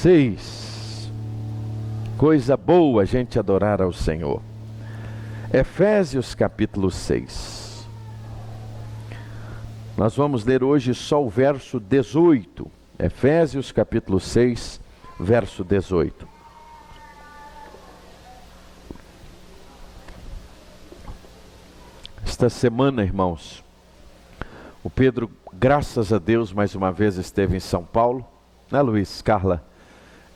6. Coisa boa a gente adorar ao Senhor. Efésios capítulo 6. Nós vamos ler hoje só o verso 18. Efésios capítulo 6, verso 18. Esta semana, irmãos, o Pedro, graças a Deus, mais uma vez esteve em São Paulo, né, Luiz, Carla?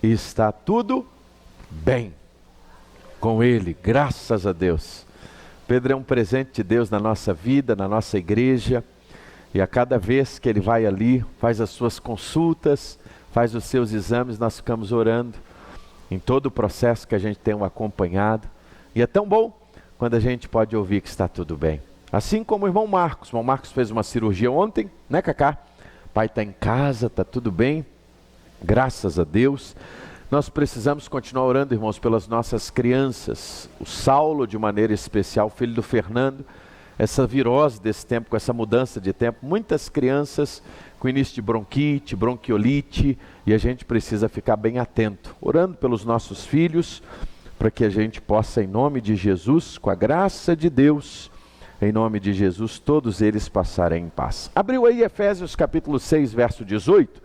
E está tudo bem com ele, graças a Deus. Pedro é um presente de Deus na nossa vida, na nossa igreja, e a cada vez que ele vai ali, faz as suas consultas, faz os seus exames, nós ficamos orando em todo o processo que a gente tem acompanhado, e é tão bom quando a gente pode ouvir que está tudo bem. Assim como o irmão Marcos fez uma cirurgia ontem, né, Cacá? Pai está em casa, está tudo bem, graças a Deus. Nós precisamos continuar orando, irmãos, pelas nossas crianças. O Saulo, de maneira especial, filho do Fernando, essa virose desse tempo, com essa mudança de tempo, muitas crianças com início de bronquite, bronquiolite, e a gente precisa ficar bem atento, orando pelos nossos filhos, para que a gente possa, em nome de Jesus, com a graça de Deus, em nome de Jesus, todos eles passarem em paz. Abriu aí Efésios capítulo 6, verso 18.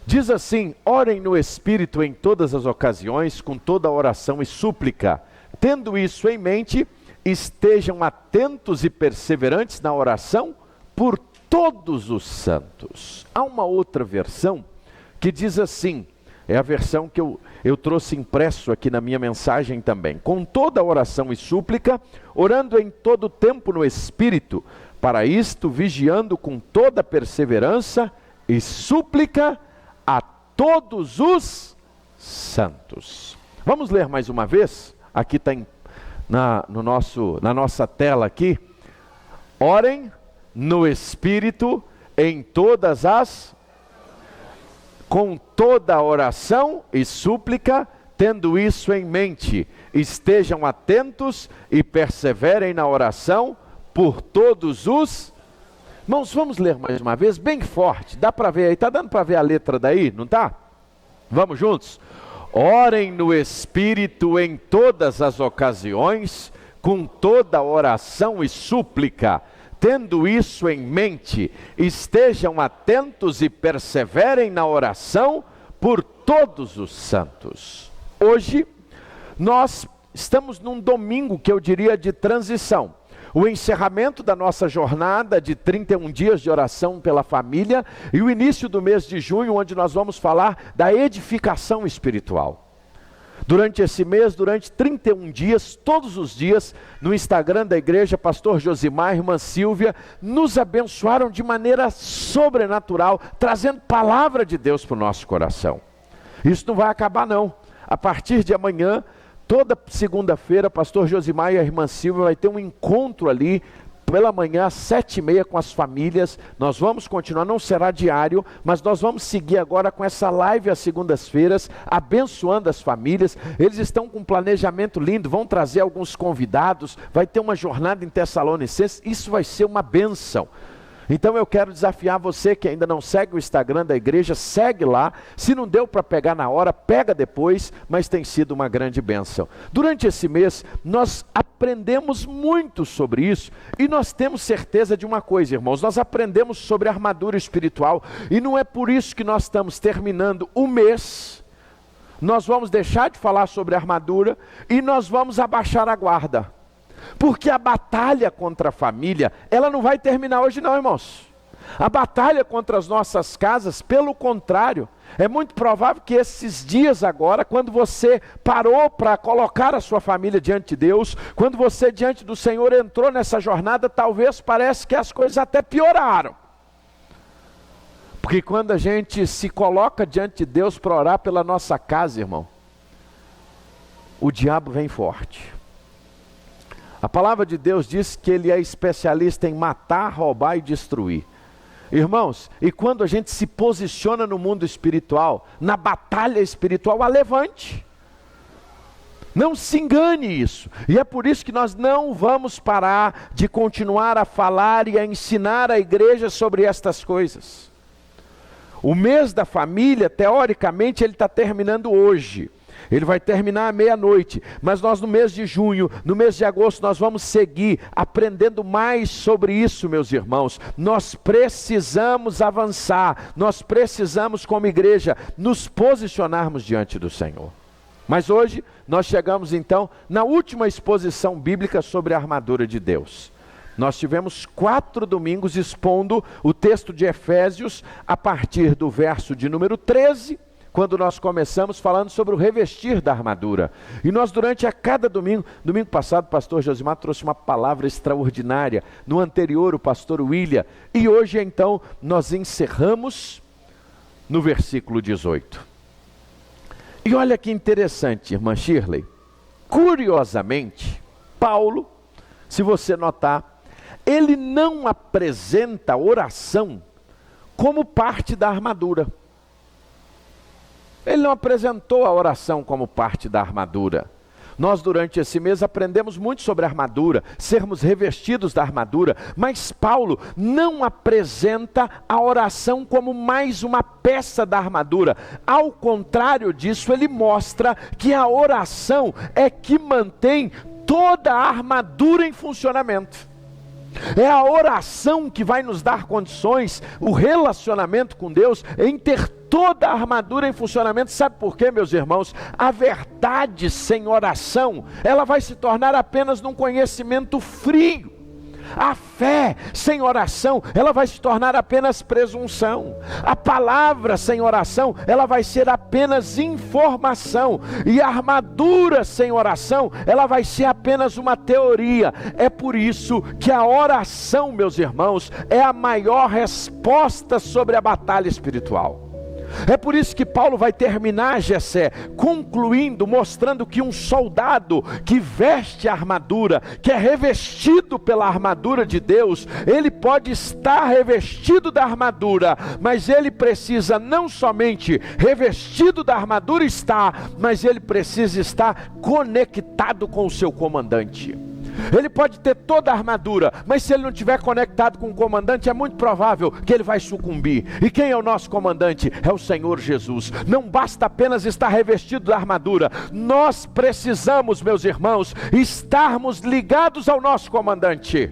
Diz assim: orem no Espírito em todas as ocasiões, com toda oração e súplica. Tendo isso em mente, estejam atentos e perseverantes na oração por todos os santos. Há uma outra versão que diz assim, é a versão que eu trouxe impresso aqui na minha mensagem também. Com toda oração e súplica, orando em todo tempo no Espírito, para isto vigiando com toda perseverança e súplica a todos os santos. Vamos ler mais uma vez? Aqui está na nossa tela aqui. Orem no Espírito em todas as... com toda oração e súplica, tendo isso em mente, estejam atentos e perseverem na oração por todos os... Irmãos, vamos ler mais uma vez, bem forte, dá para ver aí, está dando para ver a letra daí, não está? Vamos juntos? Orem no Espírito em todas as ocasiões, com toda oração e súplica, tendo isso em mente, estejam atentos e perseverem na oração por todos os santos. Hoje, nós estamos num domingo que eu diria de transição. O encerramento da nossa jornada de 31 dias de oração pela família e o início do mês de junho, onde nós vamos falar da edificação espiritual. Durante esse mês, durante 31 dias, todos os dias, no Instagram da igreja, pastor Josimar e irmã Silvia, nos abençoaram de maneira sobrenatural, trazendo palavra de Deus para o nosso coração. Isso não vai acabar não. A partir de amanhã, toda segunda-feira, pastor Josimar e a irmã Silvia vai ter um encontro ali, pela manhã às 7h30 com as famílias. Nós vamos continuar, não será diário, mas nós vamos seguir agora com essa live às segundas-feiras, abençoando as famílias. Eles estão com um planejamento lindo, vão trazer alguns convidados, vai ter uma jornada em Tessalonicenses, isso vai ser uma bênção. Então eu quero desafiar você que ainda não segue o Instagram da igreja, segue lá. Se não deu para pegar na hora, pega depois, mas tem sido uma grande bênção. Durante esse mês, nós aprendemos muito sobre isso e nós temos certeza de uma coisa, irmãos, nós aprendemos sobre a armadura espiritual e não é por isso que nós estamos terminando o mês, nós vamos deixar de falar sobre a armadura e nós vamos abaixar a guarda. Porque a batalha contra a família, ela não vai terminar hoje não, irmãos. A batalha contra as nossas casas, pelo contrário, é muito provável que esses dias agora, quando você parou para colocar a sua família diante de Deus, quando você diante do Senhor entrou nessa jornada, talvez parece que as coisas até pioraram. Porque quando a gente se coloca diante de Deus para orar pela nossa casa, irmão, o diabo vem forte. A palavra de Deus diz que ele é especialista em matar, roubar e destruir. Irmãos, e quando a gente se posiciona no mundo espiritual, na batalha espiritual, levante. Não se engane isso. E é por isso que nós não vamos parar de continuar a falar e a ensinar a igreja sobre estas coisas. O mês da família, teoricamente, ele está terminando hoje. Ele vai terminar à meia-noite, mas nós no mês de junho, no mês de agosto, nós vamos seguir aprendendo mais sobre isso, meus irmãos. Nós precisamos avançar, nós precisamos como igreja nos posicionarmos diante do Senhor. Mas hoje nós chegamos então na última exposição bíblica sobre a armadura de Deus. Nós tivemos 4 domingos expondo o texto de Efésios a partir do verso de número 13, quando nós começamos falando sobre o revestir da armadura. E nós durante a cada domingo passado o pastor Josimar trouxe uma palavra extraordinária, no anterior o pastor William, e hoje então nós encerramos no versículo 18. E olha que interessante, irmã Shirley, curiosamente, Paulo, se você notar, ele não apresenta oração como parte da armadura. Ele não apresentou a oração como parte da armadura. Nós durante esse mês aprendemos muito sobre a armadura, sermos revestidos da armadura, mas Paulo não apresenta a oração como mais uma peça da armadura. Ao contrário disso, ele mostra que a oração é que mantém toda a armadura em funcionamento. É a oração que vai nos dar condições, o relacionamento com Deus, em ter toda a armadura em funcionamento. Sabe por quê, meus irmãos? A verdade sem oração, ela vai se tornar apenas num conhecimento frio. A fé sem oração, ela vai se tornar apenas presunção. A palavra sem oração, ela vai ser apenas informação. E a armadura sem oração, ela vai ser apenas uma teoria. É por isso que a oração, meus irmãos, é a maior resposta sobre a batalha espiritual. É por isso que Paulo vai terminar, Jessé, concluindo, mostrando que um soldado que veste a armadura, que é revestido pela armadura de Deus, ele pode estar revestido da armadura, mas ele precisa não somente revestido da armadura estar, mas ele precisa estar conectado com o seu comandante. Ele pode ter toda a armadura, mas se ele não estiver conectado com o comandante, é muito provável que ele vai sucumbir. E quem é o nosso comandante? É o Senhor Jesus. Não basta apenas estar revestido da armadura, nós precisamos, meus irmãos, estarmos ligados ao nosso comandante.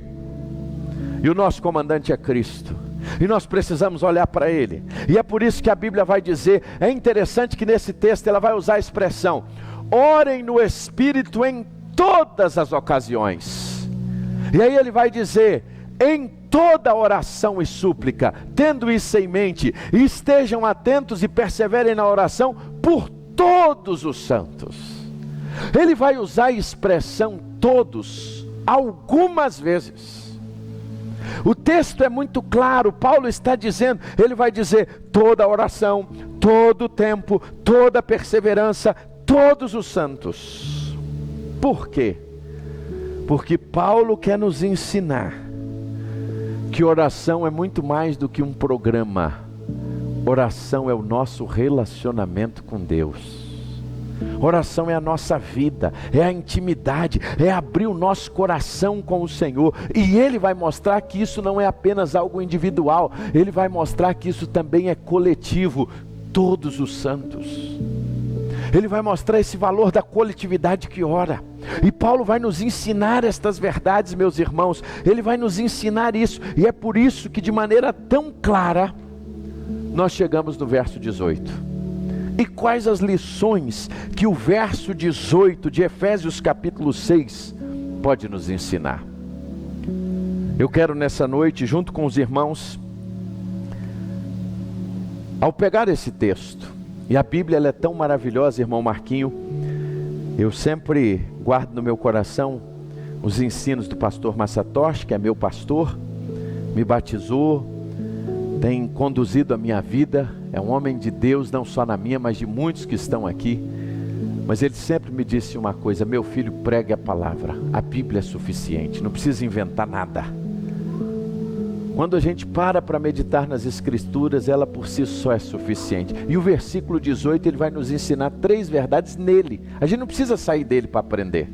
E o nosso comandante é Cristo. E nós precisamos olhar para Ele. E é por isso que a Bíblia vai dizer, é interessante que nesse texto ela vai usar a expressão: orem no Espírito em todas as ocasiões. E aí ele vai dizer: em toda oração e súplica, tendo isso em mente, estejam atentos e perseverem na oração por todos os santos. Ele vai usar a expressão todos algumas vezes. O texto é muito claro. Paulo está dizendo, ele vai dizer toda oração, todo tempo, toda perseverança, todos os santos. Por quê? Porque Paulo quer nos ensinar que oração é muito mais do que um programa. Oração é o nosso relacionamento com Deus. Oração é a nossa vida, é a intimidade, é abrir o nosso coração com o Senhor. E Ele vai mostrar que isso não é apenas algo individual, Ele vai mostrar que isso também é coletivo. Todos os santos. Ele vai mostrar esse valor da coletividade que ora. E Paulo vai nos ensinar estas verdades, meus irmãos. Ele vai nos ensinar isso. E é por isso que de maneira tão clara, nós chegamos no verso 18. E quais as lições que o verso 18 de Efésios capítulo 6 pode nos ensinar? Eu quero nessa noite, junto com os irmãos, ao pegar esse texto, e a Bíblia ela é tão maravilhosa, irmão Marquinho, eu sempre guardo no meu coração os ensinos do pastor Massatoshi, que é meu pastor, me batizou, tem conduzido a minha vida, é um homem de Deus, não só na minha, mas de muitos que estão aqui. Mas ele sempre me disse uma coisa: meu filho, pregue a palavra, a Bíblia é suficiente, não precisa inventar nada. Quando a gente para meditar nas Escrituras, ela por si só é suficiente. E o versículo 18, ele vai nos ensinar 3 verdades nele. A gente não precisa sair dele para aprender.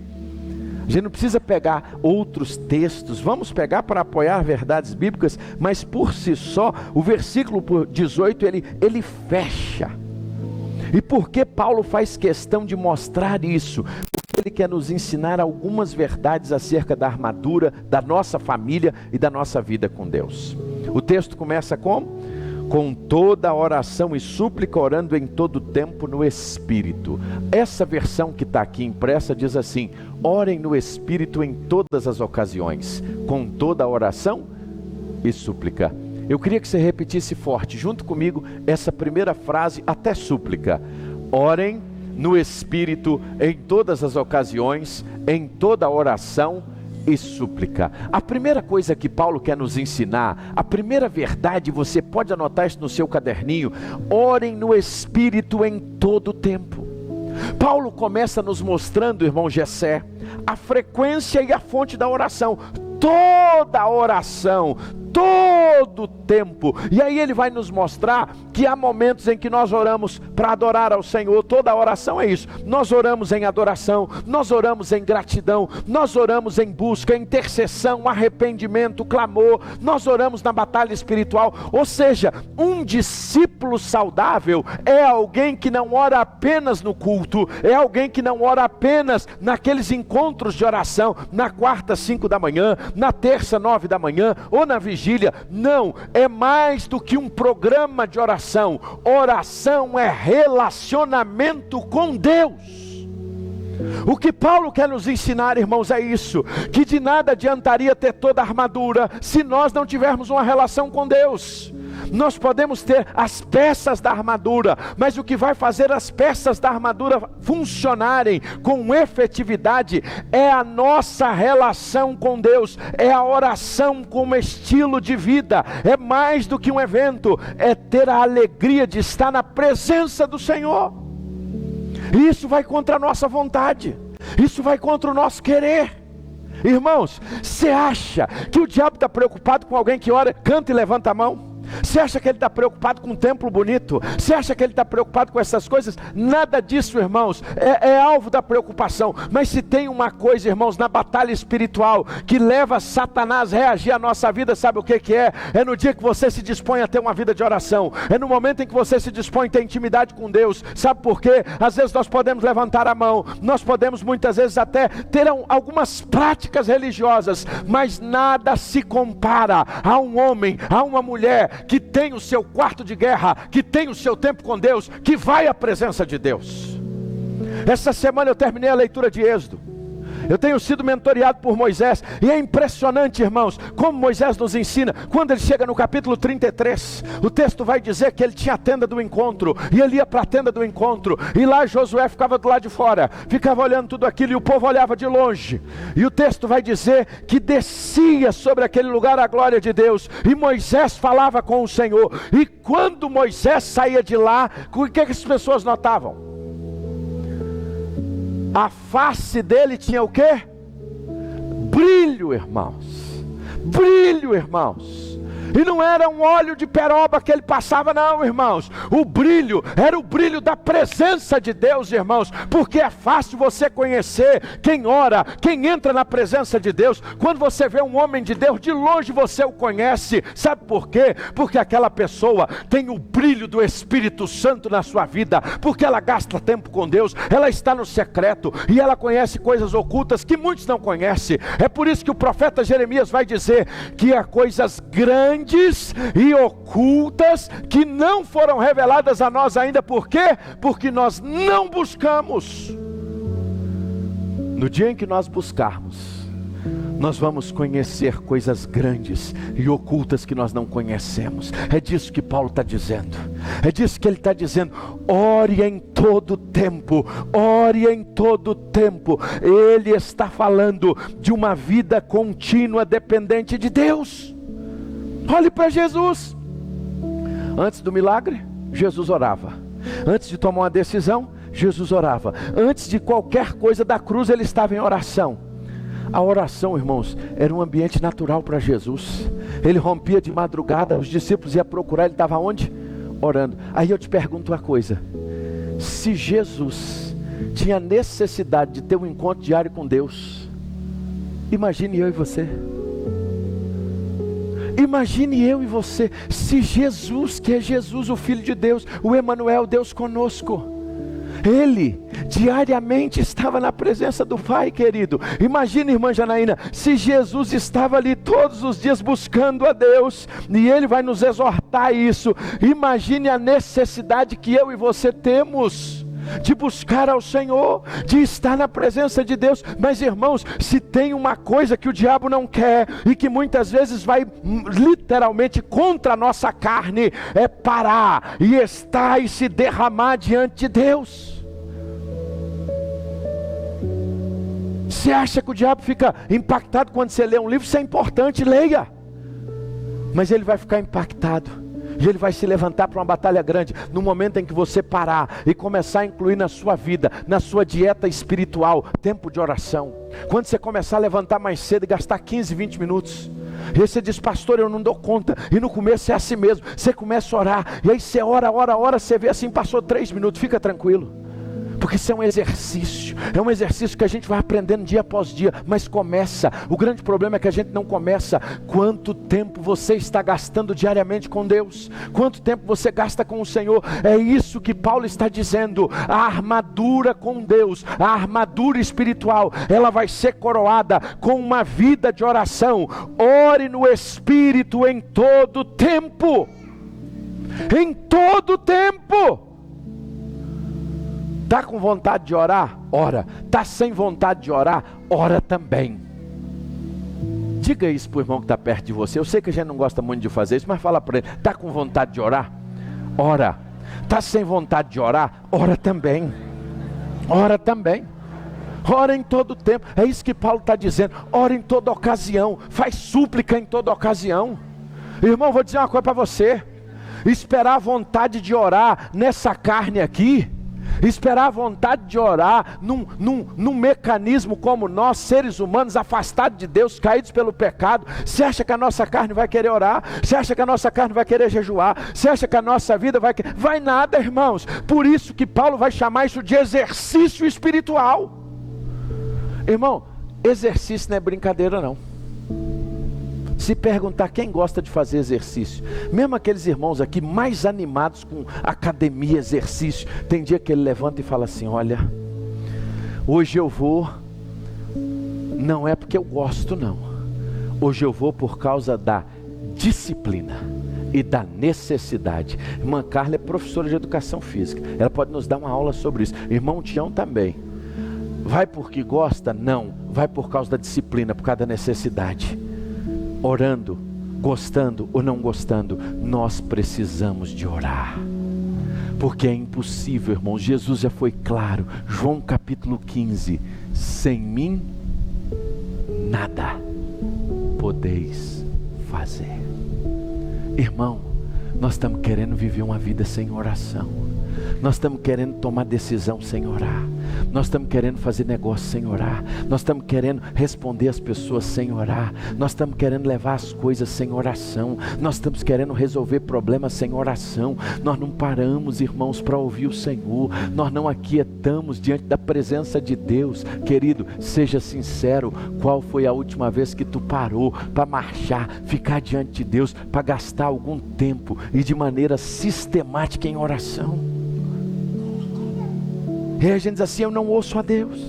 A gente não precisa pegar outros textos, vamos pegar para apoiar verdades bíblicas, mas por si só, o versículo 18, ele fecha. E por que Paulo faz questão de mostrar isso? Porque ele quer nos ensinar algumas verdades acerca da armadura, da nossa família e da nossa vida com Deus. O texto começa como? Com toda oração e súplica, orando em todo tempo no Espírito. Essa versão que está aqui impressa diz assim: orem no Espírito em todas as ocasiões, com toda oração e súplica. Eu queria que você repetisse forte, junto comigo, essa primeira frase, até súplica. Orem no Espírito em todas as ocasiões, em toda oração e súplica. A primeira coisa que Paulo quer nos ensinar, a primeira verdade, você pode anotar isso no seu caderninho: orem no Espírito em todo o tempo. Paulo começa nos mostrando, irmão Gessé, a frequência e a fonte da oração. Toda oração, todo tempo. E aí ele vai nos mostrar que há momentos em que nós oramos para adorar ao Senhor. Toda oração é isso. Nós oramos em adoração, nós oramos em gratidão, nós oramos em busca, intercessão, arrependimento, clamor, nós oramos na batalha espiritual. Ou seja, um discípulo saudável é alguém que não ora apenas no culto, é alguém que não ora apenas naqueles encontros de oração, na quarta, 5 da manhã, na terça, 9 da manhã, ou na vigília. Não, é mais do que um programa de oração. Oração é relacionamento com Deus. O que Paulo quer nos ensinar, irmãos, é isso: que de nada adiantaria ter toda a armadura se nós não tivermos uma relação com Deus. Nós podemos ter as peças da armadura, mas o que vai fazer as peças da armadura funcionarem com efetividade é a nossa relação com Deus, é a oração como estilo de vida. É mais do que um evento, é ter a alegria de estar na presença do Senhor. E isso vai contra a nossa vontade, isso vai contra o nosso querer. Irmãos, você acha que o diabo está preocupado com alguém que ora, canta e levanta a mão? Você acha que ele está preocupado com um templo bonito? Você acha que ele está preocupado com essas coisas? Nada disso, irmãos, é alvo da preocupação. Mas se tem uma coisa, irmãos, na batalha espiritual que leva Satanás a reagir à nossa vida, sabe o que é? É no dia que você se dispõe a ter uma vida de oração, é no momento em que você se dispõe a ter intimidade com Deus. Sabe por quê? Às vezes nós podemos levantar a mão, nós podemos muitas vezes até ter algumas práticas religiosas, mas nada se compara a um homem, a uma mulher que tem o seu quarto de guerra, que tem o seu tempo com Deus, que vai à presença de Deus. Essa semana eu terminei a leitura de Êxodo. Eu tenho sido mentoreado por Moisés, e é impressionante, irmãos, como Moisés nos ensina. Quando ele chega no capítulo 33, o texto vai dizer que ele tinha a tenda do encontro, e ele ia para a tenda do encontro, e lá Josué ficava do lado de fora, ficava olhando tudo aquilo, e o povo olhava de longe, e o texto vai dizer que descia sobre aquele lugar a glória de Deus, e Moisés falava com o Senhor. E quando Moisés saía de lá, o que as pessoas notavam? A face dele tinha o quê? Brilho, irmãos. Brilho, irmãos. E não era um óleo de peroba que ele passava, não, irmãos. O brilho era o brilho da presença de Deus, irmãos. Porque é fácil você conhecer quem ora, quem entra na presença de Deus. Quando você vê um homem de Deus, de longe você o conhece. Sabe por quê? Porque aquela pessoa tem o brilho do Espírito Santo na sua vida. Porque ela gasta tempo com Deus, ela está no secreto, e ela conhece coisas ocultas que muitos não conhecem. É por isso que o profeta Jeremias vai dizer que há coisas grandes e ocultas que não foram reveladas a nós ainda. Por quê? Porque nós não buscamos. No dia em que nós buscarmos, nós vamos conhecer coisas grandes e ocultas que nós não conhecemos. É disso que Paulo está dizendo. É disso que ele está dizendo. Ore em todo tempo. Ore em todo tempo. Ele está falando de uma vida contínua dependente de Deus. Olhe para Jesus. Antes do milagre, Jesus orava. Antes de tomar uma decisão, Jesus orava. Antes de qualquer coisa da cruz, ele estava em oração. A oração, irmãos, era um ambiente natural para Jesus. Ele rompia de madrugada, os discípulos iam procurar, ele estava onde? Orando. Aí eu te pergunto uma coisa: se Jesus tinha necessidade de ter um encontro diário com Deus, Imagine eu e você. Imagine eu e você, se Jesus, que é Jesus, o Filho de Deus, o Emanuel, Deus conosco, Ele diariamente estava na presença do Pai, querido. Imagine, irmã Janaína, se Jesus estava ali todos os dias buscando a Deus, e Ele vai nos exortar a isso. Imagine a necessidade que eu e você temos de buscar ao Senhor, de estar na presença de Deus. Mas, irmãos, se tem uma coisa que o diabo não quer, e que muitas vezes vai literalmente contra a nossa carne, é parar e estar e se derramar diante de Deus. Você acha que o diabo fica impactado quando você lê um livro? Isso é importante, leia. Mas ele vai ficar impactado, e ele vai se levantar para uma batalha grande no momento em que você parar e começar a incluir na sua vida, na sua dieta espiritual, tempo de oração. Quando você começar a levantar mais cedo e gastar 15, 20 minutos, e aí você diz: pastor, eu não dou conta. E no começo é assim mesmo, você começa a orar, e aí você ora, você vê assim, passou 3 minutos, fica tranquilo. Porque isso é um exercício que a gente vai aprendendo dia após dia, mas começa. O grande problema é que a gente não começa. Quanto tempo você está gastando diariamente com Deus? Quanto tempo você gasta com o Senhor? É isso que Paulo está dizendo. A armadura com Deus, a armadura espiritual, ela vai ser coroada com uma vida de oração. Ore no Espírito em todo tempo. Em todo tempo. Está com vontade de orar? Ora. Está sem vontade de orar? Ora também. Diga isso para o irmão que está perto de você. Eu sei que a gente não gosta muito de fazer isso, mas fala para ele: está com vontade de orar? Ora. Está sem vontade de orar? Ora também. Ora também. Ora em todo tempo. É isso que Paulo está dizendo. Ora em toda ocasião. Faz súplica em toda ocasião. Irmão, vou dizer uma coisa para você. Esperar a vontade de orar nessa carne aqui, esperar a vontade de orar num mecanismo como nós, seres humanos, afastados de Deus, caídos pelo pecado. Você acha que a nossa carne vai querer orar? Você acha que a nossa carne vai querer jejuar? Você acha que a nossa vida vai querer? Vai nada, irmãos. Por isso que Paulo vai chamar isso de exercício espiritual. Irmão, exercício não é brincadeira não. Se perguntar quem gosta de fazer exercício, mesmo aqueles irmãos aqui mais animados com academia, exercício, tem dia que ele levanta e fala assim: olha, hoje eu vou, não é porque eu gosto não, hoje eu vou por causa da disciplina e da necessidade. Irmã Carla é professora de educação física, ela pode nos dar uma aula sobre isso. Irmão Tião também. Vai porque gosta? Não, vai por causa da disciplina, por causa da necessidade. Orando, gostando ou não gostando, nós precisamos de orar, porque é impossível, irmão. Jesus já foi claro, João capítulo 15: sem mim nada podeis fazer. Irmão, nós estamos querendo viver uma vida sem oração, nós estamos querendo tomar decisão sem orar, nós estamos querendo fazer negócio sem orar, nós estamos querendo responder as pessoas sem orar, nós estamos querendo levar as coisas sem oração, nós estamos querendo resolver problemas sem oração. Nós não paramos, irmãos, para ouvir o Senhor, nós não aquietamos diante da presença de Deus. Querido, seja sincero, qual foi a última vez que tu parou para marchar, ficar diante de Deus, para gastar algum tempo e de maneira sistemática em oração? E aí a gente diz assim: eu não ouço a Deus,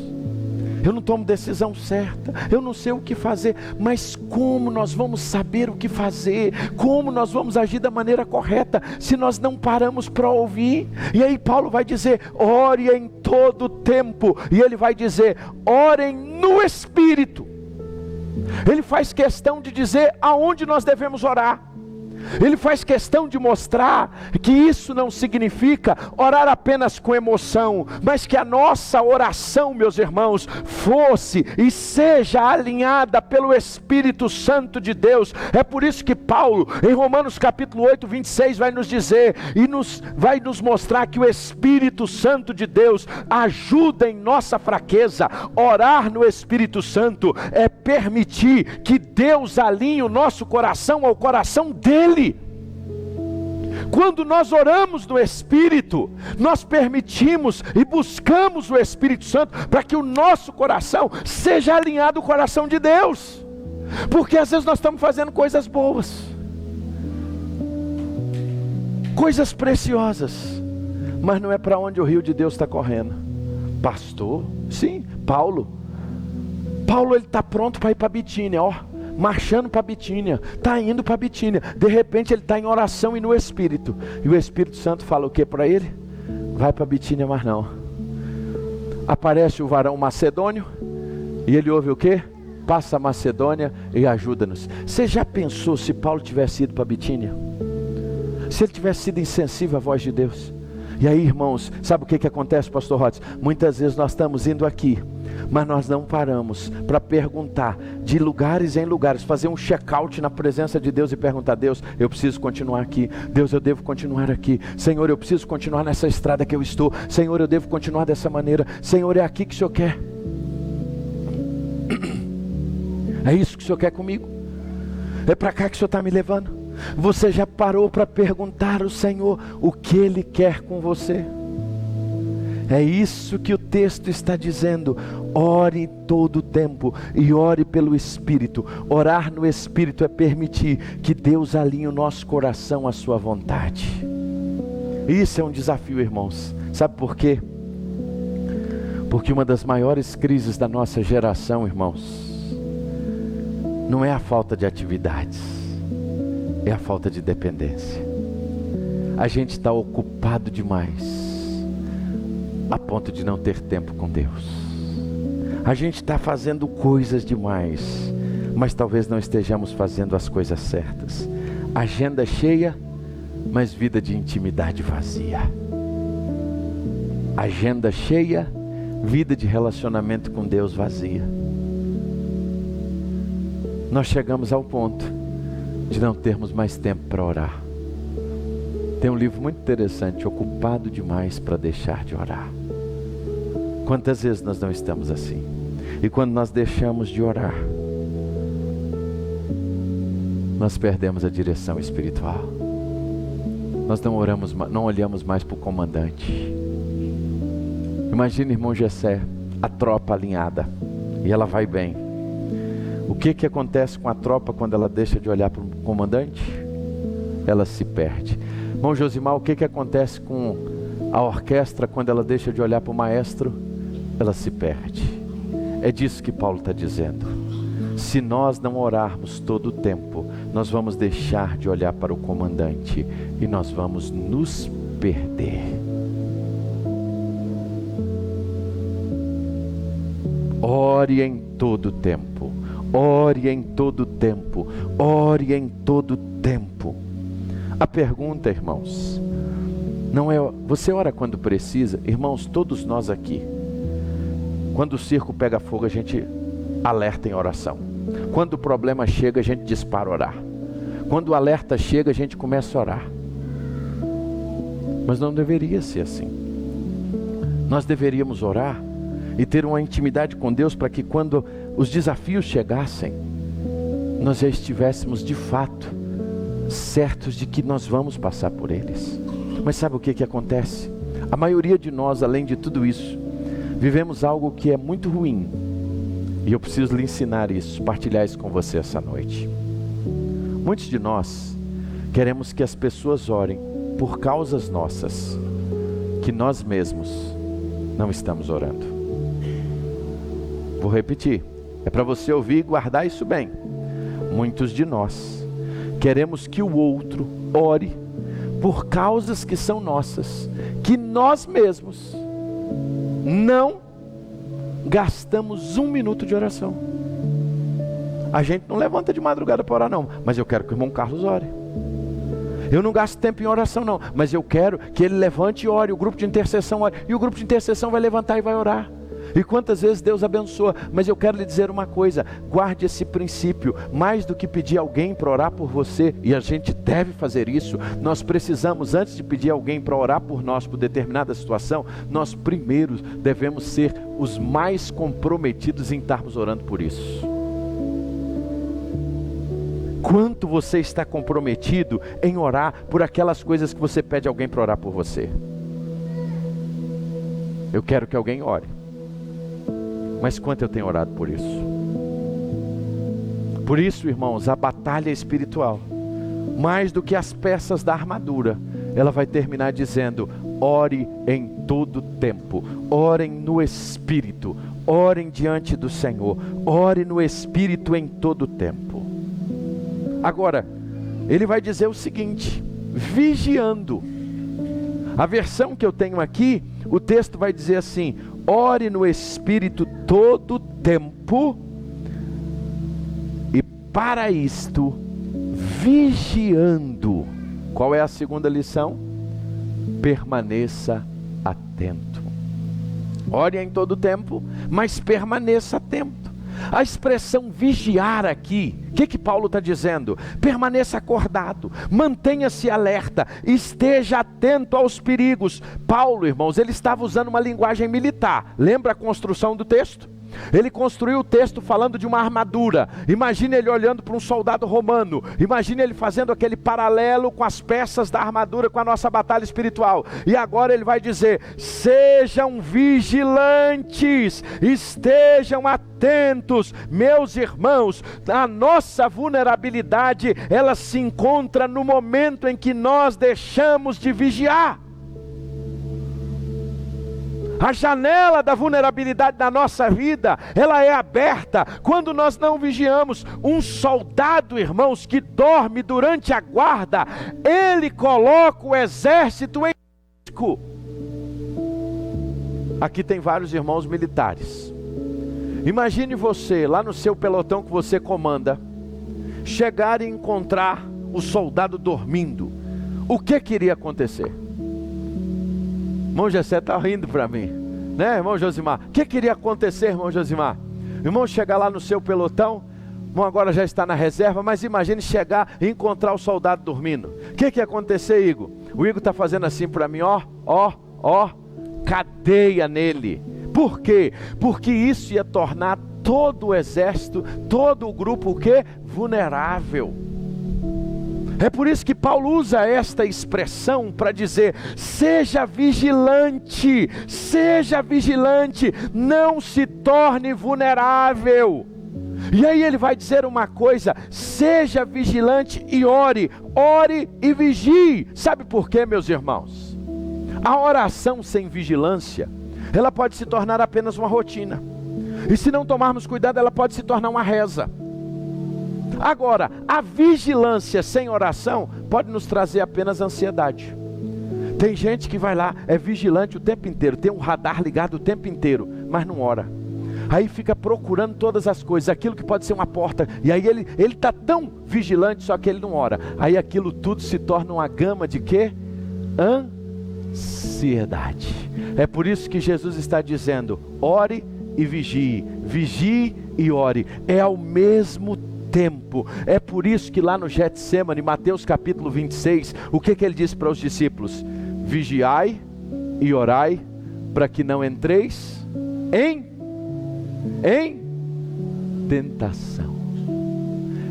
eu não tomo decisão certa, eu não sei o que fazer. Mas como nós vamos saber o que fazer? Como nós vamos agir da maneira correta se nós não paramos para ouvir? E aí Paulo vai dizer: ore em todo tempo. E ele vai dizer: orem no Espírito. Ele faz questão de dizer aonde nós devemos orar. Ele faz questão de mostrar que isso não significa orar apenas com emoção, mas que a nossa oração, meus irmãos, fosse e seja alinhada pelo Espírito Santo de Deus. É por isso que Paulo, em Romanos capítulo 8, 26, vai nos dizer e vai nos mostrar que o Espírito Santo de Deus ajuda em nossa fraqueza. Orar no Espírito Santo é permitir que Deus alinhe o nosso coração ao coração dele. Quando nós oramos no Espírito, nós permitimos e buscamos o Espírito Santo para que o nosso coração seja alinhado ao coração de Deus. Porque às vezes nós estamos fazendo coisas boas, coisas preciosas, mas não é para onde o rio de Deus está correndo. Pastor, sim, Paulo ele está pronto para ir para Bitínia, marchando para Bitínia, está indo para Bitínia. De repente ele está em oração e no Espírito, e o Espírito Santo fala o que para ele? Vai para Bitínia, mas não. Aparece o varão macedônio, e ele ouve o que? Passa a Macedônia e ajuda-nos. Você já pensou se Paulo tivesse ido para Bitínia? Se ele tivesse sido insensível à voz de Deus? E aí, irmãos, sabe o que acontece, pastor Rods? Muitas vezes nós estamos indo aqui, mas nós não paramos para perguntar de lugares em lugares, fazer um check-out na presença de Deus e perguntar: Deus, eu preciso continuar aqui. Deus, eu devo continuar aqui. Senhor, eu preciso continuar nessa estrada que eu estou. Senhor, eu devo continuar dessa maneira. Senhor, é aqui que o Senhor quer. É isso que o Senhor quer comigo? É para cá que o Senhor está me levando? Você já parou para perguntar ao Senhor o que Ele quer com você? É isso que o texto está dizendo. Ore todo o tempo e ore pelo Espírito. Orar no Espírito é permitir que Deus alinhe o nosso coração à sua vontade. Isso é um desafio, irmãos. Sabe por quê? Porque uma das maiores crises da nossa geração, irmãos, não é a falta de atividades, é a falta de dependência. A gente está ocupado demais, a ponto de não ter tempo com Deus. A gente está fazendo coisas demais, mas talvez não estejamos fazendo as coisas certas. Agenda cheia, mas vida de intimidade vazia. Agenda cheia, vida de relacionamento com Deus vazia. Nós chegamos ao ponto de não termos mais tempo para orar. Tem um livro muito interessante, Ocupado Demais para Deixar de Orar. Quantas vezes nós não estamos assim? E quando nós deixamos de orar, nós perdemos a direção espiritual. Nós não olhamos mais para o comandante. Imagina, irmão Jessé, a tropa alinhada, e ela vai bem. O que acontece com a tropa quando ela deixa de olhar para o comandante? Ela se perde. Irmão Josimar, o que acontece com a orquestra quando ela deixa de olhar para o maestro? Ela se perde. É disso que Paulo está dizendo. Se nós não orarmos todo o tempo, nós vamos deixar de olhar para o comandante e nós vamos nos perder. Ore em todo o tempo. Ore em todo o tempo. Ore em todo o tempo. A pergunta, irmãos, não é: você ora quando precisa? Irmãos, todos nós aqui, quando o circo pega fogo, a gente alerta em oração. Quando o problema chega, a gente dispara orar. Quando o alerta chega, a gente começa a orar. Mas não deveria ser assim. Nós deveríamos orar e ter uma intimidade com Deus para que quando os desafios chegassem, nós já estivéssemos de fato certos de que nós vamos passar por eles. Mas sabe o que acontece? A maioria de nós, além de tudo isso, vivemos algo que é muito ruim. E eu preciso lhe ensinar isso, partilhar isso com você essa noite. Muitos de nós queremos que as pessoas orem por causas nossas, que nós mesmos não estamos orando. Vou repetir, é para você ouvir e guardar isso bem. Muitos de nós queremos que o outro ore por causas que são nossas, que nós mesmos não gastamos 1 minuto de oração. A gente não levanta de madrugada para orar não, mas eu quero que o irmão Carlos ore. Eu não gasto tempo em oração não, mas eu quero que ele levante e ore, o grupo de intercessão ore, e o grupo de intercessão vai levantar e vai orar. E quantas vezes Deus abençoa, mas eu quero lhe dizer uma coisa, guarde esse princípio, mais do que pedir alguém para orar por você, e a gente deve fazer isso, nós precisamos, antes de pedir alguém para orar por nós, por determinada situação, nós primeiro devemos ser os mais comprometidos em estarmos orando por isso. Quanto você está comprometido em orar por aquelas coisas que você pede alguém para orar por você? Eu quero que alguém ore. Mas quanto eu tenho orado por isso? Por isso, irmãos, a batalha espiritual, mais do que as peças da armadura, ela vai terminar dizendo: ore em todo tempo, orem no Espírito, orem diante do Senhor, ore no Espírito em todo tempo. Agora, ele vai dizer o seguinte: vigiando. A versão que eu tenho aqui, o texto vai dizer assim: ore no Espírito todo tempo, e para isto, vigiando. Qual é a segunda lição? Permaneça atento. Ore em todo tempo, mas permaneça atento. A expressão vigiar aqui, o que Paulo está dizendo? Permaneça acordado, mantenha-se alerta, esteja atento aos perigos. Paulo, irmãos, ele estava usando uma linguagem militar. Lembra a construção do texto? Ele construiu o texto falando de uma armadura. Imagine ele olhando para um soldado romano. Imagine ele fazendo aquele paralelo com as peças da armadura, com a nossa batalha espiritual. E agora ele vai dizer: sejam vigilantes, estejam atentos. Meus irmãos, a nossa vulnerabilidade, ela se encontra no momento em que nós deixamos de vigiar. A janela da vulnerabilidade da nossa vida, ela é aberta quando nós não vigiamos. Um soldado, irmãos, que dorme durante a guarda, ele coloca o exército em risco. Aqui tem vários irmãos militares. Imagine você, lá no seu pelotão que você comanda, chegar e encontrar o soldado dormindo. O que iria acontecer? Irmão Gessé está rindo para mim, né, irmão Josimar? O que iria acontecer, irmão Josimar? Irmão, chegar lá no seu pelotão, irmão, agora já está na reserva, mas imagine chegar e encontrar o soldado dormindo. O que ia acontecer, Igor? O Igor está fazendo assim para mim, ó, cadeia nele. Por quê? Porque isso ia tornar todo o exército, todo o grupo, o quê? Vulnerável. É por isso que Paulo usa esta expressão para dizer: seja vigilante, não se torne vulnerável. E aí ele vai dizer uma coisa: seja vigilante e ore e vigie. Sabe por quê, meus irmãos? A oração sem vigilância, ela pode se tornar apenas uma rotina, e se não tomarmos cuidado, ela pode se tornar uma reza. Agora, a vigilância sem oração pode nos trazer apenas ansiedade. Tem gente que vai lá, é vigilante o tempo inteiro, tem um radar ligado o tempo inteiro, mas não ora. Aí fica procurando todas as coisas, aquilo que pode ser uma porta, e aí ele está tão vigilante, só que ele não ora. Aí aquilo tudo se torna uma gama de quê? Ansiedade. É por isso que Jesus está dizendo: ore e vigie e ore. É ao mesmo tempo. É por isso que lá no Getsemane, Mateus capítulo 26, o que ele disse para os discípulos? Vigiai e orai, para que não entreis em tentação.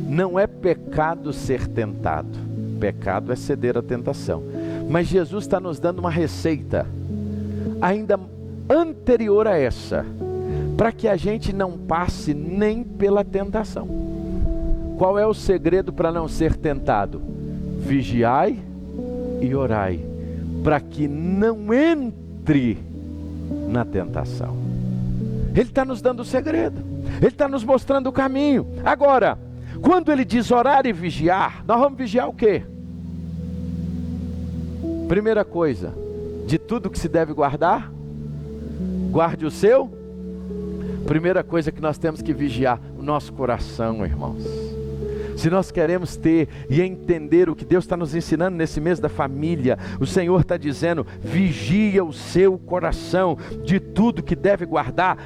Não é pecado ser tentado, pecado é ceder à tentação. Mas Jesus está nos dando uma receita ainda anterior a essa, para que a gente não passe nem pela tentação. Qual é o segredo para não ser tentado? Vigiai e orai, para que não entre na tentação. Ele está nos dando o segredo, ele está nos mostrando o caminho. Agora, quando ele diz orar e vigiar, nós vamos vigiar o quê? Primeira coisa, de tudo que se deve guardar, guarde o seu. Primeira coisa que nós temos que vigiar, o nosso coração, irmãos. Se nós queremos ter e entender o que Deus está nos ensinando nesse mês da família, o Senhor está dizendo: vigia o seu coração, de tudo que deve guardar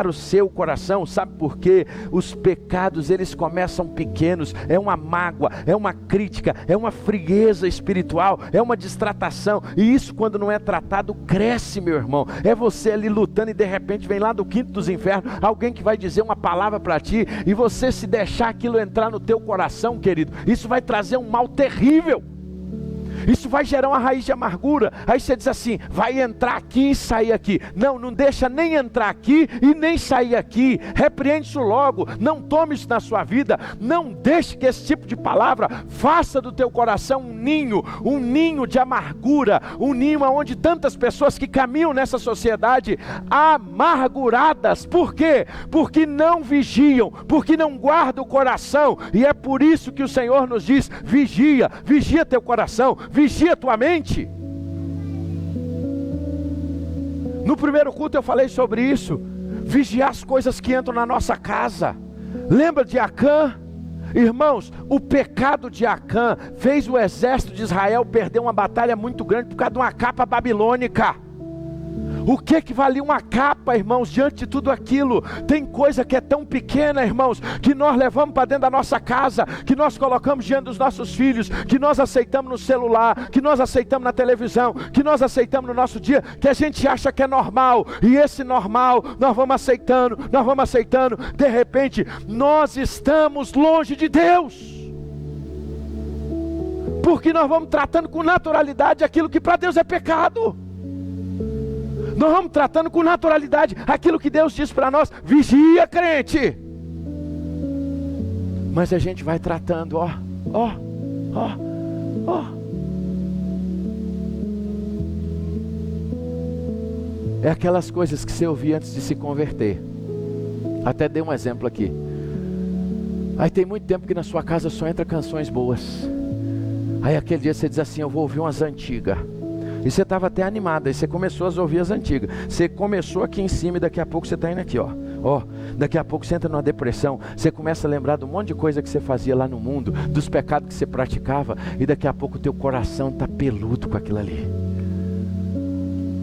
o seu coração. Sabe por quê? Os pecados, eles começam pequenos, é uma mágoa, é uma crítica, é uma frieza espiritual, é uma distratação, e isso, quando não é tratado, cresce, meu irmão. É você ali lutando e de repente vem lá do quinto dos infernos alguém que vai dizer uma palavra para ti, e você, se deixar aquilo entrar entrar no teu coração, querido, isso vai trazer um mal terrível. Isso vai gerar uma raiz de amargura. Aí você diz assim, vai entrar aqui e sair aqui. Não, não deixa nem entrar aqui e nem sair aqui. Repreende isso logo. Não tome isso na sua vida. Não deixe que esse tipo de palavra faça do teu coração um ninho de amargura, um ninho onde tantas pessoas que caminham nessa sociedade amarguradas. Por quê? Porque não vigiam, porque não guardam o coração. E é por isso que o Senhor nos diz, vigia teu coração, vigia tua mente. No primeiro culto eu falei sobre isso. Vigiar as coisas que entram na nossa casa. Lembra de Acã? Irmãos, o pecado de Acã fez o exército de Israel perder uma batalha muito grande por causa de uma capa babilônica. O que valia uma capa, irmãos, diante de tudo aquilo? Tem coisa que é tão pequena, irmãos, que nós levamos para dentro da nossa casa, que nós colocamos diante dos nossos filhos, que nós aceitamos no celular, que nós aceitamos na televisão, que nós aceitamos no nosso dia, que a gente acha que é normal, e esse normal, nós vamos aceitando, de repente, nós estamos longe de Deus, porque nós vamos tratando com naturalidade aquilo que para Deus é pecado. Nós vamos tratando com naturalidade aquilo que Deus diz para nós, vigia, crente. Mas a gente vai tratando, ó. É aquelas coisas que você ouvia antes de se converter. Até dei um exemplo aqui. Aí tem muito tempo que na sua casa só entra canções boas. Aí aquele dia você diz assim, eu vou ouvir umas antigas. E você estava até animado, aí você começou a ouvir as antigas. Você começou aqui em cima e daqui a pouco você está indo aqui, ó. Daqui a pouco você entra numa depressão. Você começa a lembrar de um monte de coisa que você fazia lá no mundo, dos pecados que você praticava, e daqui a pouco o teu coração está peludo com aquilo ali.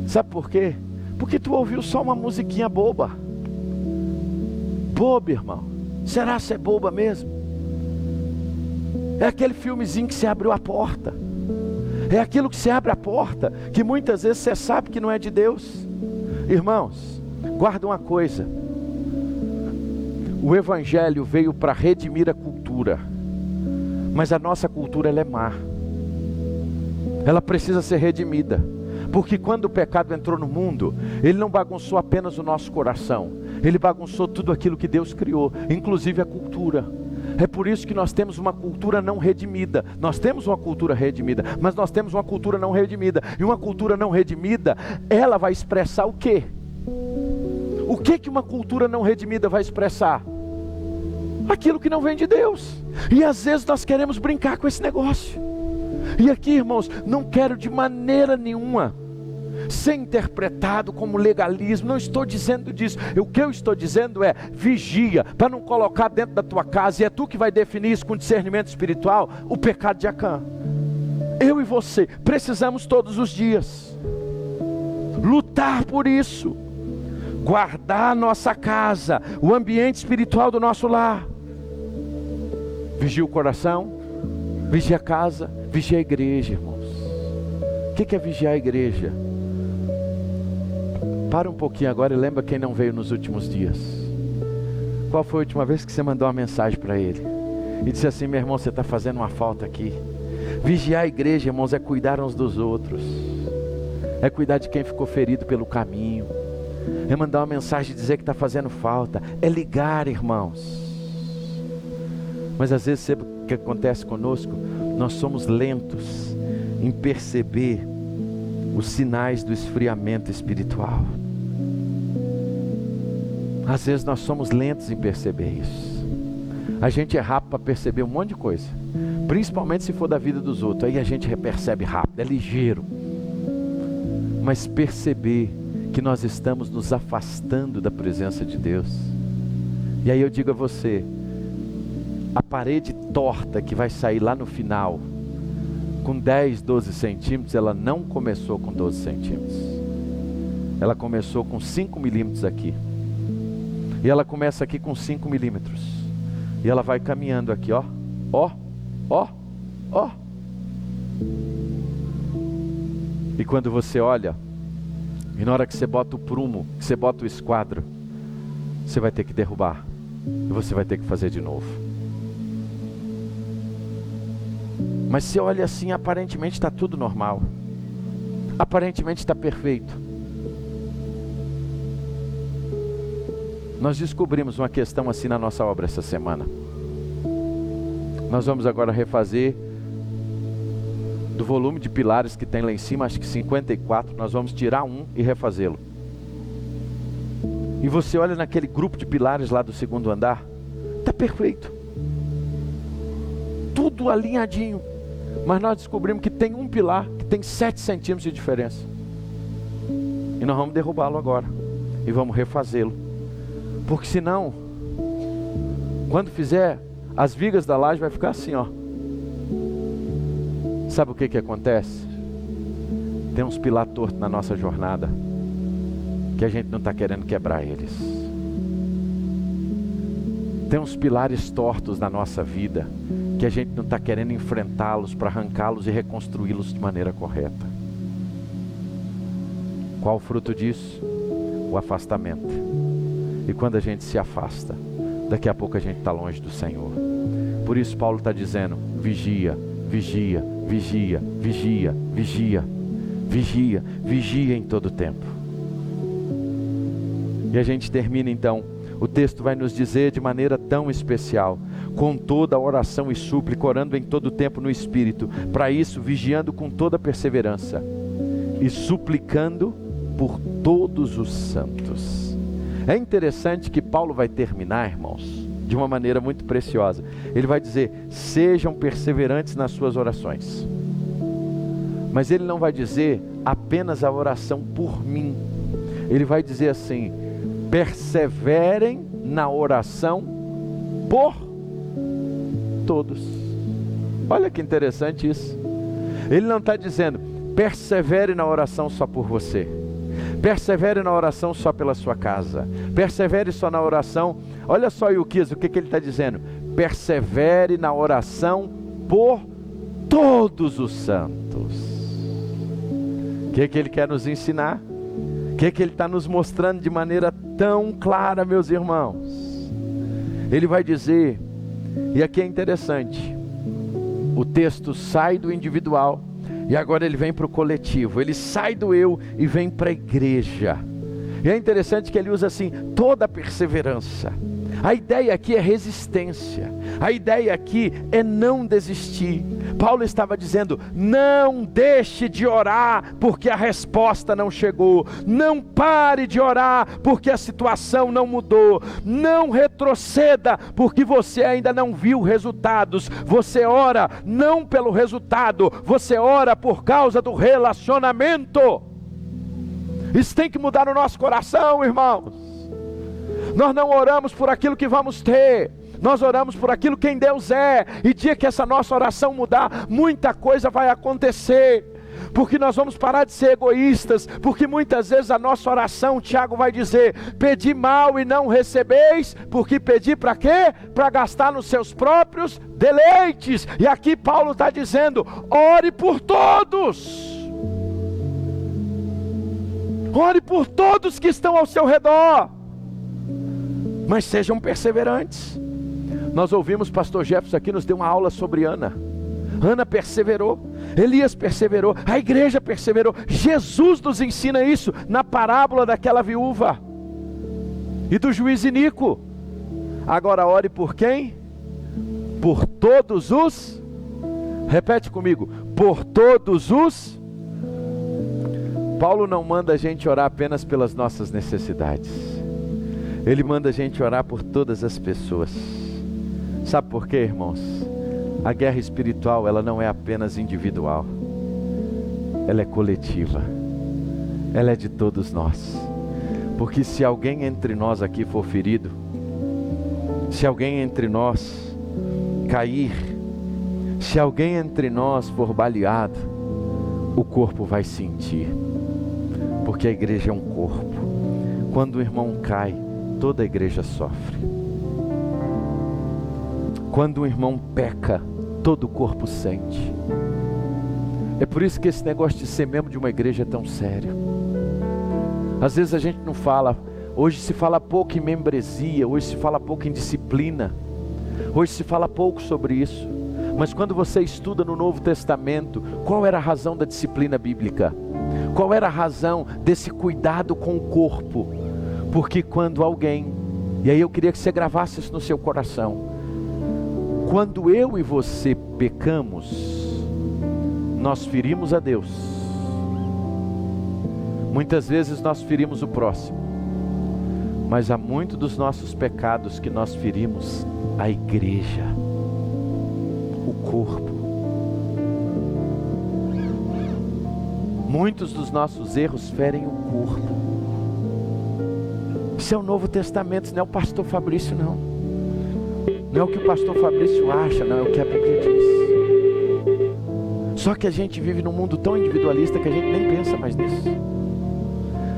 Sabe por quê? Porque tu ouviu só uma musiquinha boba. Boba, irmão. Será que você é boba mesmo? É aquele filmezinho que você abriu a porta. É aquilo que você abre a porta, que muitas vezes você sabe que não é de Deus. Irmãos, guarda uma coisa. O Evangelho veio para redimir a cultura. Mas a nossa cultura ela é má. Ela precisa ser redimida. Porque quando o pecado entrou no mundo, ele não bagunçou apenas o nosso coração. Ele bagunçou tudo aquilo que Deus criou, inclusive a cultura. É por isso que nós temos uma cultura não redimida. Nós temos uma cultura redimida, mas nós temos uma cultura não redimida. E uma cultura não redimida, ela vai expressar o quê? O que uma cultura não redimida vai expressar? Aquilo que não vem de Deus. E às vezes nós queremos brincar com esse negócio. E aqui, irmãos, não quero de maneira nenhuma ser interpretado como legalismo. Não estou dizendo disso. O que eu estou dizendo é, vigia, para não colocar dentro da tua casa, e é tu que vai definir isso com discernimento espiritual, o pecado de Acã. Eu e você precisamos todos os dias lutar por isso, guardar a nossa casa, o ambiente espiritual do nosso lar. Vigia o coração, vigia a casa, vigia a igreja, irmãos. O que é vigiar a igreja? Para um pouquinho agora e lembra quem não veio nos últimos dias. Qual foi a última vez que você mandou uma mensagem para ele? E disse assim, meu irmão, você está fazendo uma falta aqui. Vigiar a igreja, irmãos, é cuidar uns dos outros. É cuidar de quem ficou ferido pelo caminho. É mandar uma mensagem e dizer que está fazendo falta. É ligar, irmãos. Mas às vezes, sabe o que acontece conosco? Nós somos lentos em perceber os sinais do esfriamento espiritual. Às vezes nós somos lentos em perceber isso. A gente é rápido para perceber um monte de coisa, principalmente se for da vida dos outros. Aí a gente percebe rápido, é ligeiro. Mas perceber que nós estamos nos afastando da presença de Deus. E aí eu digo a você, a parede torta que vai sair lá no final, com 10, 12 centímetros, ela não começou com 12 centímetros. Ela começou com 5 milímetros aqui. E ela começa aqui com 5 milímetros. E ela vai caminhando aqui, ó. E quando você olha, e na hora que você bota o prumo, que você bota o esquadro, você vai ter que derrubar. E você vai ter que fazer de novo. Mas você olha assim, aparentemente está tudo normal. Aparentemente está perfeito. Nós descobrimos uma questão assim na nossa obra essa semana. Nós vamos agora refazer do volume de pilares que tem lá em cima, acho que 54, nós vamos tirar um e refazê-lo. E você olha naquele grupo de pilares lá do segundo andar, está perfeito. Tudo alinhadinho. Mas nós descobrimos que tem um pilar que tem 7 centímetros de diferença. E nós vamos derrubá-lo agora. E vamos refazê-lo. Porque senão, quando fizer, as vigas da laje vai ficar assim, ó. Sabe o que acontece? Tem uns pilar tortos na nossa jornada, que a gente não está querendo quebrar eles. Tem uns pilares tortos na nossa vida, que a gente não está querendo enfrentá-los para arrancá-los e reconstruí-los de maneira correta. Qual o fruto disso? O afastamento. E quando a gente se afasta, daqui a pouco a gente está longe do Senhor. Por isso Paulo está dizendo, vigia, vigia, vigia, vigia, vigia, vigia, vigia em todo tempo. E a gente termina então, o texto vai nos dizer de maneira tão especial, com toda a oração e súplica, orando em todo tempo no Espírito, para isso vigiando com toda perseverança, e suplicando por todos os santos. É interessante que Paulo vai terminar, irmãos, de uma maneira muito preciosa. Ele vai dizer, sejam perseverantes nas suas orações. Mas ele não vai dizer apenas a oração por mim. Ele vai dizer assim, perseverem na oração por todos. Olha que interessante isso. Ele não está dizendo, persevere na oração só por você. Persevere na oração só pela sua casa. Persevere só na oração. Olha só, Ilquias, o que ele está dizendo? Persevere na oração por todos os santos. O que ele quer nos ensinar? O que ele está nos mostrando de maneira tão clara, meus irmãos? Ele vai dizer, e aqui é interessante, o texto sai do individual e agora ele vem para o coletivo. Ele sai do eu e vem para a igreja. E é interessante que ele usa assim, toda a perseverança. A ideia aqui é resistência. A ideia aqui é não desistir. Paulo estava dizendo, não deixe de orar porque a resposta não chegou. Não pare de orar porque a situação não mudou. Não retroceda porque você ainda não viu resultados. Você ora não pelo resultado, você ora por causa do relacionamento. Isso tem que mudar no nosso coração, irmãos. Nós não oramos por aquilo que vamos ter, nós oramos por aquilo quem Deus é. E dia que essa nossa oração mudar, muita coisa vai acontecer. Porque nós vamos parar de ser egoístas. Porque muitas vezes a nossa oração, Tiago vai dizer, pedi mal e não recebeis. Porque pedi para quê? Para gastar nos seus próprios deleites. E aqui Paulo está dizendo, ore por todos. Ore por todos que estão ao seu redor. Mas sejam perseverantes. Nós ouvimos pastor Jefferson aqui, nos deu uma aula sobre Ana. Ana perseverou, Elias perseverou, a igreja perseverou. Jesus nos ensina isso na parábola daquela viúva e do juiz iníquo. Agora ore por quem? Por todos os, repete comigo, por todos os. Paulo não manda a gente orar apenas pelas nossas necessidades. Ele manda a gente orar por todas as pessoas. Sabe por quê, irmãos? A guerra espiritual, ela não é apenas individual. Ela é coletiva. Ela é de todos nós. Porque se alguém entre nós aqui for ferido, se alguém entre nós cair, se alguém entre nós for baleado, o corpo vai sentir. Porque a igreja é um corpo. Quando o irmão cai, toda a igreja sofre. Quando um irmão peca, todo o corpo sente. É por isso que esse negócio de ser membro de uma igreja é tão sério. Às vezes a gente não fala, hoje se fala pouco em membresia, hoje se fala pouco em disciplina, hoje se fala pouco sobre isso. Mas quando você estuda no Novo Testamento, qual era a razão da disciplina bíblica? Qual era a razão desse cuidado com o corpo? Porque quando alguém, e aí eu queria que você gravasse isso no seu coração, quando eu e você pecamos, nós ferimos a Deus. Muitas vezes nós ferimos o próximo, mas há muitos dos nossos pecados que nós ferimos a igreja, o corpo. Muitos dos nossos erros ferem o corpo. Isso é o Novo Testamento, isso não é o pastor Fabrício não. Não é o que o pastor Fabrício acha, não, é o que a Bíblia diz. Só que a gente vive num mundo tão individualista que a gente nem pensa mais nisso.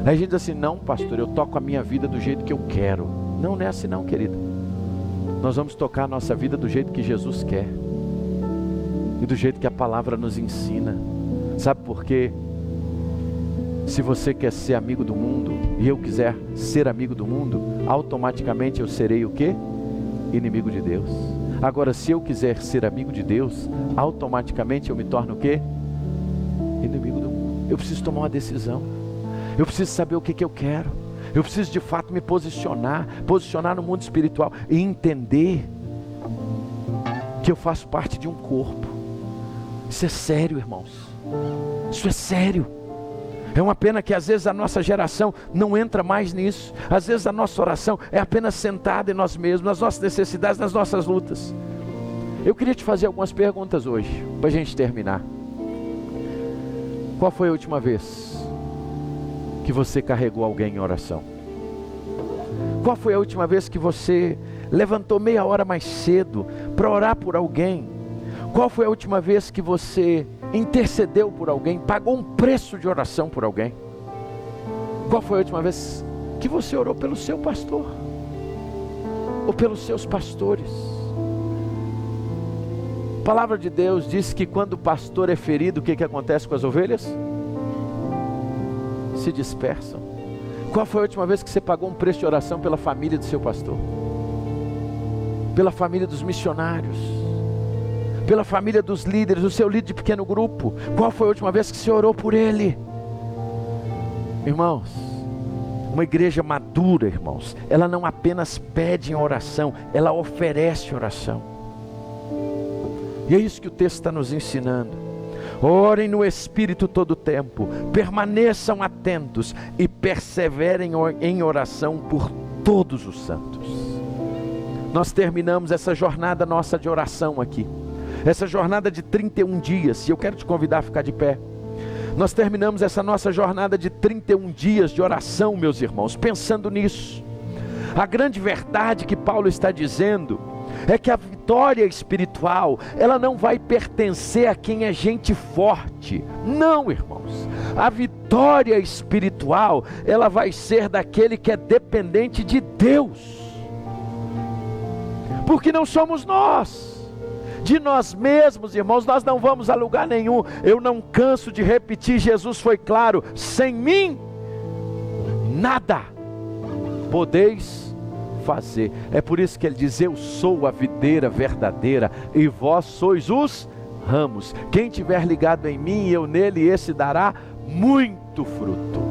Aí a gente diz assim, não pastor, eu toco a minha vida do jeito que eu quero. Não, não é assim não, querido. Nós vamos tocar a nossa vida do jeito que Jesus quer. E do jeito que a palavra nos ensina. Sabe por quê? Se você quer ser amigo do mundo, e eu quiser ser amigo do mundo, automaticamente eu serei o quê? Inimigo de Deus. Agora, se eu quiser ser amigo de Deus, automaticamente eu me torno o quê? Inimigo do mundo. Eu preciso tomar uma decisão. Eu preciso saber o que eu quero. Eu preciso de fato me posicionar no mundo espiritual e entender que eu faço parte de um corpo. Isso é sério, irmãos. Isso é sério. É uma pena que às vezes a nossa geração não entra mais nisso. Às vezes a nossa oração é apenas sentada em nós mesmos, nas nossas necessidades, nas nossas lutas. Eu queria te fazer algumas perguntas hoje, para a gente terminar. Qual foi a última vez que você carregou alguém em oração? Qual foi a última vez que você levantou meia hora mais cedo para orar por alguém? Qual foi a última vez que você intercedeu por alguém, pagou um preço de oração por alguém? Qual foi a última vez que você orou pelo seu pastor? Ou pelos seus pastores? A palavra de Deus diz que quando o pastor é ferido, o que acontece com as ovelhas? Se dispersam. Qual foi a última vez que você pagou um preço de oração pela família do seu pastor? Pela família dos missionários? Pela família dos líderes, o seu líder de pequeno grupo? Qual foi a última vez que você orou por ele? Irmãos, uma igreja madura, irmãos, ela não apenas pede em oração, ela oferece oração. E é isso que o texto está nos ensinando. Orem no Espírito todo o tempo, permaneçam atentos e perseverem em oração por todos os santos. Nós terminamos essa jornada nossa de oração aqui. Essa jornada de 31 dias, e eu quero te convidar a ficar de pé. Nós terminamos essa nossa jornada de 31 dias de oração, meus irmãos, pensando nisso. A grande verdade que Paulo está dizendo é que a vitória espiritual, ela não vai pertencer a quem é gente forte. Não, irmãos. A vitória espiritual, ela vai ser daquele que é dependente de Deus. Porque não somos nós. De nós mesmos, irmãos, nós não vamos a lugar nenhum. Eu não canso de repetir, Jesus foi claro: sem mim, nada podeis fazer. É por isso que ele diz: eu sou a videira verdadeira, e vós sois os ramos. Quem tiver ligado em mim e eu nele, esse dará muito fruto.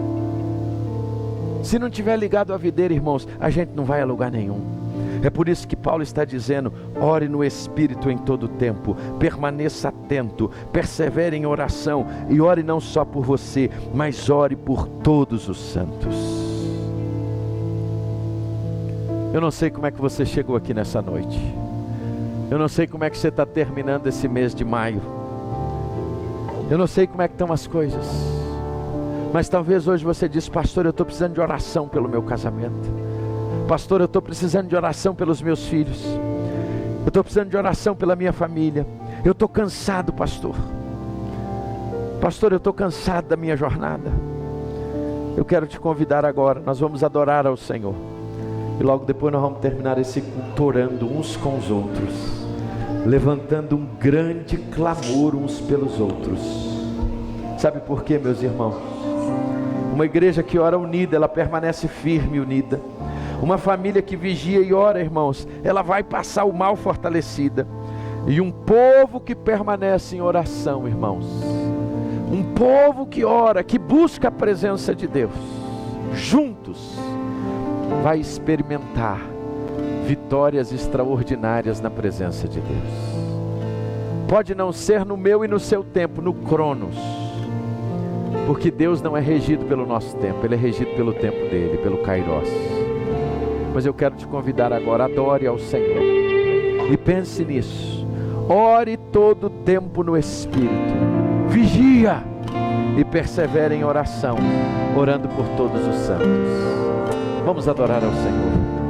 Se não tiver ligado à videira, irmãos, a gente não vai a lugar nenhum. É por isso que Paulo está dizendo: ore no Espírito em todo o tempo, permaneça atento, persevere em oração, e ore não só por você, mas ore por todos os santos. Eu não sei como é que você chegou aqui nessa noite. Eu não sei como é que você está terminando esse mês de maio. Eu não sei como é que estão as coisas. Mas talvez hoje você diz: pastor, eu estou precisando de oração pelo meu casamento. Pastor, eu estou precisando de oração pelos meus filhos. Eu estou precisando de oração pela minha família. Eu estou cansado, pastor. Pastor, eu estou cansado da minha jornada. Eu quero te convidar agora. Nós vamos adorar ao Senhor. E logo depois nós vamos terminar esse culto orando uns com os outros, levantando um grande clamor uns pelos outros. Sabe por quê, meus irmãos? Uma igreja que ora unida, ela permanece firme e unida. Uma família que vigia e ora, irmãos, ela vai passar o mal fortalecida. E um povo que permanece em oração, irmãos, um povo que ora, que busca a presença de Deus, juntos, vai experimentar vitórias extraordinárias na presença de Deus. Pode não ser no meu e no seu tempo, no Cronos, porque Deus não é regido pelo nosso tempo, Ele é regido pelo tempo dEle, pelo Kairos. Mas eu quero te convidar agora, adore ao Senhor, e pense nisso. Ore todo o tempo no Espírito, vigia e persevere em oração, orando por todos os santos. Vamos adorar ao Senhor.